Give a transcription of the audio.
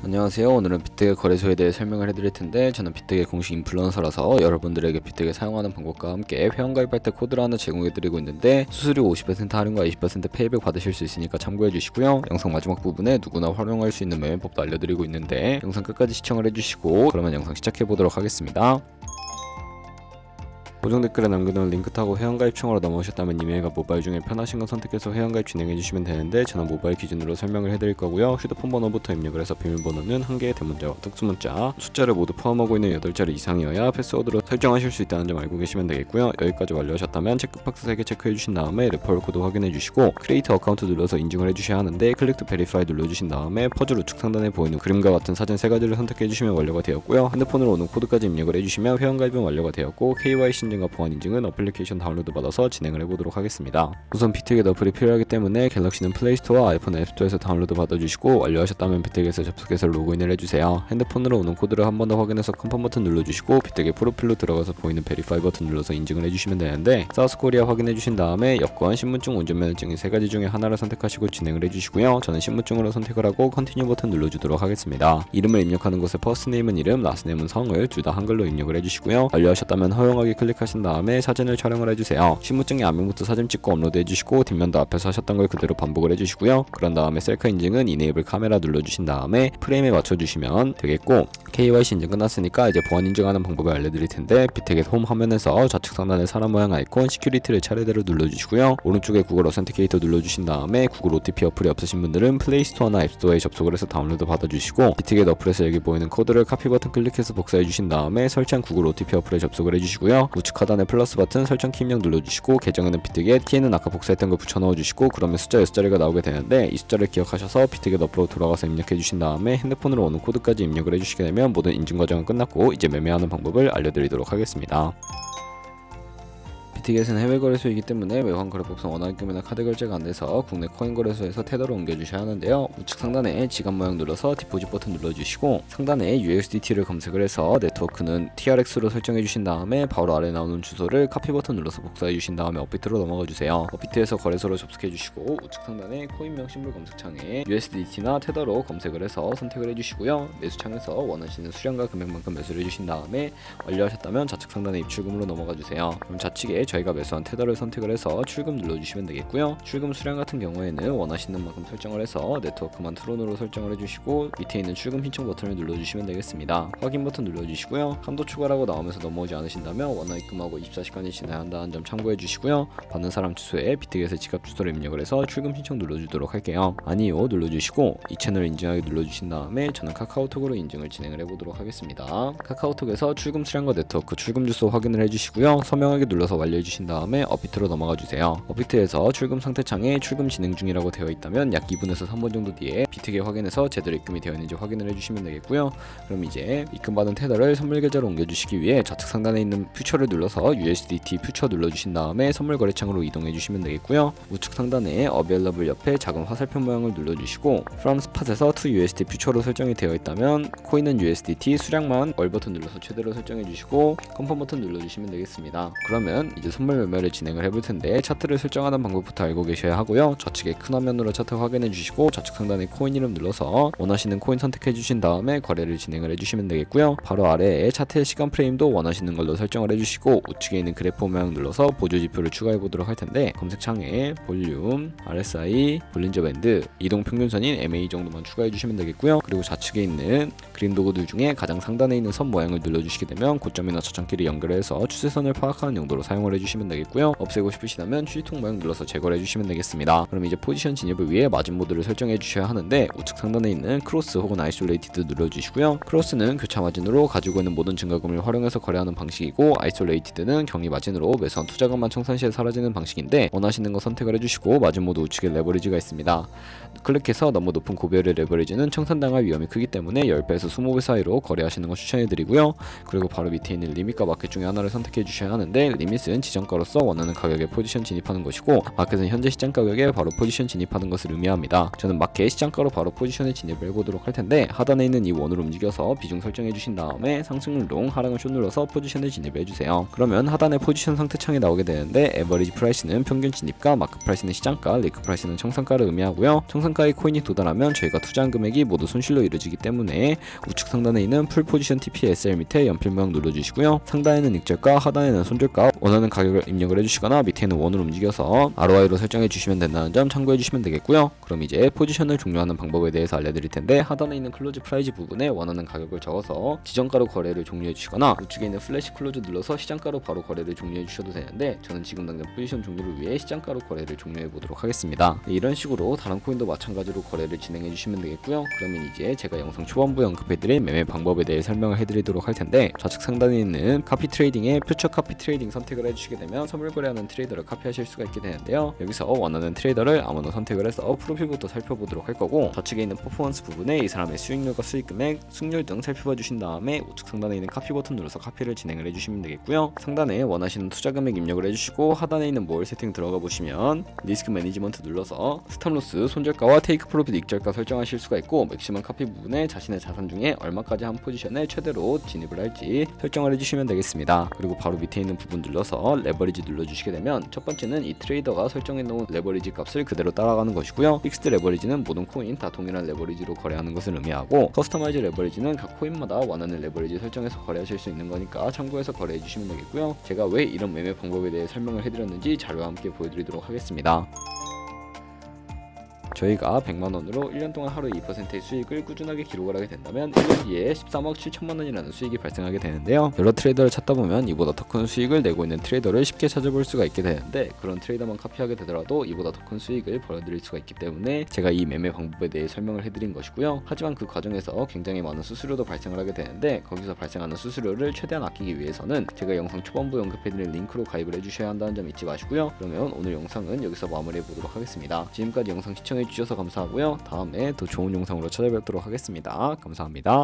안녕하세요. 오늘은 비트의 거래소에 대해 설명을 해드릴 텐데, 저는 비트의 공식 인플루언서라서 여러분들에게 비트를 사용하는 방법과 함께 회원가입할 때 코드를 하나 제공해드리고 있는데, 수수료 50% 할인과 20% 페이백 받으실 수 있으니까 참고해주시고요. 영상 마지막 부분에 누구나 활용할 수 있는 매매법도 알려드리고 있는데, 영상 끝까지 시청을 해주시고 그러면 영상 시작해보도록 하겠습니다. 고정 댓글에 남겨놓은 링크 타고 회원가입 창으로 넘어오셨다면 이메일과 모바일 중에 편하신 거 선택해서 회원가입 진행해주시면 되는데, 저는 모바일 기준으로 설명을 해드릴 거고요. 휴대폰 번호부터 입력을 해서 비밀번호는 한 개의 대문자와 특수문자, 숫자를 모두 포함하고 있는 8자리 이상이어야 패스워드로 설정하실 수 있다는 점 알고 계시면 되겠고요. 여기까지 완료하셨다면 체크박스 3개 체크해주신 다음에 레퍼럴 코드 확인해주시고 크리에이트 어카운트 눌러서 인증을 해주셔야 하는데, 클릭 투 베리파이 눌러주신 다음에 퍼즐 우측 상단에 보이는 그림과 같은 사진 3가지를 선택해주시면 완료가 되었고요. 핸드폰으로 오는 코드까지 입력을 해주시면 회원가입은 완료가 되었고, KYC 인증과 보안 인증은 어플리케이션 다운로드 받아서 진행을 해보도록 하겠습니다. 우선 비트겟 어플이 필요하기 때문에 갤럭시는 플레이스토어와 아이폰 앱스토어에서 다운로드 받아주시고, 완료하셨다면 비트겟에 접속해서 로그인을 해주세요. 핸드폰으로 오는 코드를 한 번 더 확인해서 컨펌 버튼 눌러주시고, 비트겟 프로필로 들어가서 보이는 베리파이 버튼 눌러서 인증을 해주시면 되는데, 사우스코리아 확인해주신 다음에 여권, 신분증, 운전면허증 이 3가지 중에 하나를 선택하시고 진행을 해주시고요. 저는 신분증으로 선택을 하고 컨티뉴 버튼 눌러주도록 하겠습니다. 이름을 입력하는 곳에 퍼스트네임은 이름, 라스트네임은 성을 둘 다 한글로 입력을 해주시고요. 완료하셨다면 허용하기 클릭하신 다음에 사진을 촬영을 해주세요. 신분증의 앞면부터 사진 찍고 업로드 해주시고, 뒷면도 앞에서 하셨던 걸 그대로 반복을 해주시고요. 그런 다음에 셀카 인증은 이네이블 카메라 눌러주신 다음에 프레임에 맞춰주시면 되겠고, KYC 인증 끝났으니까 이제 보안 인증하는 방법을 알려드릴 텐데, 비트겟 홈 화면에서 좌측 상단에 사람 모양 아이콘 시큐리티를 차례대로 눌러주시고요. 오른쪽에 구글 어센티케이터 눌러주신 다음에 구글 OTP 어플이 없으신 분들은 플레이스토어나 앱스토어에 접속을 해서 다운로드 받아주시고, 비트겟 어플에서 여기 보이는 코드를 카피 버튼 클릭해서 복사해주신 다음에 설치한 구글 OTP 어플에 접속을 해주시고요. 우측 하단에 플러스 버튼 설정 키 입력 눌러주시고, 계정에는 비트겟, 키에는 아까 복사했던 걸 붙여 넣어주시고, 그러면 숫자 6자리가 나오게 되는데, 이 숫자를 기억하셔서 비트겟 어플로 돌아가서 입력해주신 다음에 핸드폰으로 오는 코드까지 입력을 해주시게 되면 모든 인증 과정은 끝났고, 이제 매매하는 방법을 알려드리도록 하겠습니다. 비트겟은 해외 거래소이기 때문에 외환 거래법상 원화입금이나 카드 결제가 안돼서 국내 코인 거래소에서 테더로 옮겨주셔야 하는데요. 우측 상단에 지갑 모양 눌러서 디포짓 버튼 눌러주시고, 상단에 USDT를 검색을 해서 네트워크는 TRX로 설정해주신 다음에 바로 아래 나오는 주소를 카피 버튼 눌러서 복사해주신 다음에 업비트로 넘어가주세요. 업비트에서 거래소로 접속해주시고, 우측 상단에 코인명 심볼 검색창에 USDT나 테더로 검색을 해서 선택을 해주시고요. 매수창에서 원하시는 수량과 금액만큼 매수를 해주신 다음에 완료하셨다면 좌측 상단에 입출금으로 넘어가주세요. 그럼 좌측에 저희가 매수한 테더를 선택을 해서 출금 눌러주시면 되겠고요. 출금 수량 같은 경우에는 원하시는 만큼 설정을 해서 네트워크만 트론으로 설정을 해주시고, 밑에 있는 출금 신청 버튼을 눌러주시면 되겠습니다. 확인 버튼 눌러주시고요. 한도 추가라고 나오면서 넘어오지 않으신다면 원화 입금하고 24시간이 지나야 한다는 점 참고해 주시고요. 받는 사람 주소에 비트겟의 지갑 주소를 입력을 해서 출금 신청 눌러주도록 할게요. 아니요 눌러주시고, 이 채널 인증하기 눌러주신 다음에 저는 카카오톡으로 인증을 진행을 해보도록 하겠습니다. 카카오톡에서 출금 수량과 네트워크 출금 주소 확인을 해주시고요. 서명하기 눌러서 완료해주신 다음에 업비트로 넘어가 주세요. 업비트에서 출금 상태 창에 출금 진행 중이라고 되어 있다면 약 2분에서 3분 정도 뒤에 비트겟 확인해서 제대로 입금이 되어 있는지 확인을 해주시면 되겠고요. 그럼 이제 입금받은 테더를 선물 계좌로 옮겨주시기 위해 좌측 상단에 있는 퓨처를 눌러서 USDT 퓨처 눌러주신 다음에 선물 거래창으로 이동해 주시면 되겠고요. 우측 상단에 Available 옆에 작은 화살표 모양을 눌러주시고, From Spot에서 to USD 퓨처로 설정이 되어 있다면 코인은 USDT, 수량만 월 버튼 눌러서 최대로 설정해 주시고 컨펌 버튼 눌러주시면 되겠습니다. 그러면 이제 선물 매매를 진행을 해볼 텐데, 차트를 설정하는 방법부터 알고 계셔야 하고요. 좌측에 큰 화면으로 차트 확인해 주시고, 좌측 상단에 코인 이름 눌러서 원하시는 코인 선택해 주신 다음에 거래를 진행을 해주시면 되겠고요. 바로 아래에 차트의 시간 프레임도 원하시는 걸로 설정을 해주시고, 우측에 있는 그래프 모양 눌러서 보조 지표를 추가해 보도록 할 텐데, 검색창에 볼륨, RSI, 볼린저 밴드, 이동 평균선인 MA 정도만 추가해 주시면 되겠고요. 그리고 좌측에 있는 그림 도구들 중에 가장 상단에 있는 선 모양을 눌러주시게 되면 고점이나 저점끼리 연결해서 추세선을 파악하는 용도로 사용을 해주시면 되겠고요. 없애고 싶으시다면 휴지통 모양 눌러서 제거를 해주시면 되겠습니다. 그럼 이제 포지션 진입을 위해 마진 모드를 설정해 주셔야 하는데, 우측 상단에 있는 크로스 혹은 아이솔레이티드 눌러주시고요. 크로스는 교차 마진으로 가지고 있는 모든 증가금을 활용해서 거래하는 방식이고, 아이솔레이티드는 경리 마진으로 매수한 투자금만 청산 시에 사라지는 방식인데, 원하시는 거 선택을 해주시고 마진 모드 우측에 레버리지가 있습니다. 클릭해서 너무 높은 고배율의 레버리지는 청산당할 위험이 크기 때문에 10배에서 10배에서 20배 사이로 거래하시는 거 추천해드리고요. 그리고 바로 밑에 있는 리밋과 마켓 중에 하나를 선택해 주셔야 하는데, 리밋은 지정가로서 원하는 가격에 포지션 진입하는 것이고, 마켓은 현재 시장 가격에 바로 포지션 진입하는 것을 의미합니다. 저는 마켓 시장가로 바로 포지션에 진입을 해보도록 할 텐데, 하단에 있는 이 원으로 움직여서 비중 설정해 주신 다음에 상승률동 하락은 숏 눌러서 포지션에 진입을 해주세요. 그러면 하단에 포지션 상태 창이 나오게 되는데, 에버리지 프라이스는 평균 진입가, 마크 프라이스는 시장가, 리크 프라이스는 청산가를 의미하고요. 청산가의 코인이 도달하면 저희가 투자한 금액이 모두 손실로 이루어지기 때문에 우측 상단에 있는 풀 포지션 TPSL 밑에 연필 모양 눌러주시고요. 상단에는 익절가, 하단에는 손절가, 원하는 가격을 입력을 해주시거나 밑에 있는 원으로 움직여서 ROI로 설정해 주시면 된다는 점 참고해 주시면 되겠고요. 그럼 이제 포지션을 종료하는 방법에 대해서 알려드릴 텐데, 하단에 있는 클로즈 프라이즈 부분에 원하는 가격을 적어서 지정가로 거래를 종료해 주시거나 우측에 있는 플래시 클로즈 눌러서 시장가로 바로 거래를 종료해 주셔도 되는데, 저는 지금 당장 포지션 종료를 위해 시장가로 거래를 종료해 보도록 하겠습니다. 이런 식으로 다른 코인도 마찬가지로 거래를 진행해 주시면 되겠고요. 그러면 이제 제가 영상 초반부에 언급해드린 매매 방법에 대해 설명을 해드리도록 할 텐데, 좌측 상단에 있는 카피 트레이딩에 퓨처 카피 트레이딩 선택을 해주시게 되면 선물 거래하는 트레이더를 카피하실 수가 있게 되는데요. 여기서 원하는 트레이더를 아무나 선택을 해서 프로필부터 살펴보도록 할 거고, 좌측에 있는 퍼포먼스 부분에 이 사람의 수익률과 수익 금액, 승률 등 살펴봐 주신 다음에 우측 상단에 있는 카피 버튼 눌러서 카피를 진행을 해주시면 되겠고요. 상단에 원하시는 투자 금액 입력을 해주시고, 하단에 있는 모을 세팅 들어가 보시면 리스크 매니지먼트 눌러서 스탑로스, 손절가와 테이크 프로핏 익절가 설정하실 수가 있고, 맥시멈 카피 부분에 자신의 자산 중에 얼마까지 한 포지션에 최대로 진입을 할지 설정을 해주시면 되겠습니다. 그리고 바로 밑에 있는 부분 눌러서 레버리지 눌러주시게 되면, 첫 번째는 이 트레이더가 설정해 놓은 레버리지 값을 그대로 따라가는 것이고요. 픽스드 레버리지는 모든 코인 다 동일한 레버리지로 거래하는 것을 의미하고, 커스터마이즈 레버리지는 각 코인마다 원하는 레버리지 설정해서 거래하실 수 있는 거니까 참고해서 거래해 주시면 되겠고요. 제가 왜 이런 매매 방법에 대해 설명을 해드렸는지 자료와 함께 보여드리도록 하겠습니다. 저희가 100만원으로 1년 동안 하루 2%의 수익을 꾸준하게 기록을 하게 된다면 1년 뒤에 13억 7천만원이라는 수익이 발생하게 되는데요. 여러 트레이더를 찾다 보면 이보다 더 큰 수익을 내고 있는 트레이더를 쉽게 찾아볼 수가 있게 되는데, 그런 트레이더만 카피하게 되더라도 이보다 더 큰 수익을 벌어들일 수가 있기 때문에 제가 이 매매 방법에 대해 설명을 해드린 것이고요. 하지만 그 과정에서 굉장히 많은 수수료도 발생을 하게 되는데, 거기서 발생하는 수수료를 최대한 아끼기 위해서는 제가 영상 초반부에 언급해드린 링크로 가입을 해주셔야 한다는 점 잊지 마시고요. 그러면 오늘 영상은 여기서 마무리해 보도록 하겠습니다. 지금까지 영상 시청해 주셔서 감사하고요. 다음에 더 좋은 영상으로 찾아뵙도록 하겠습니다. 감사합니다.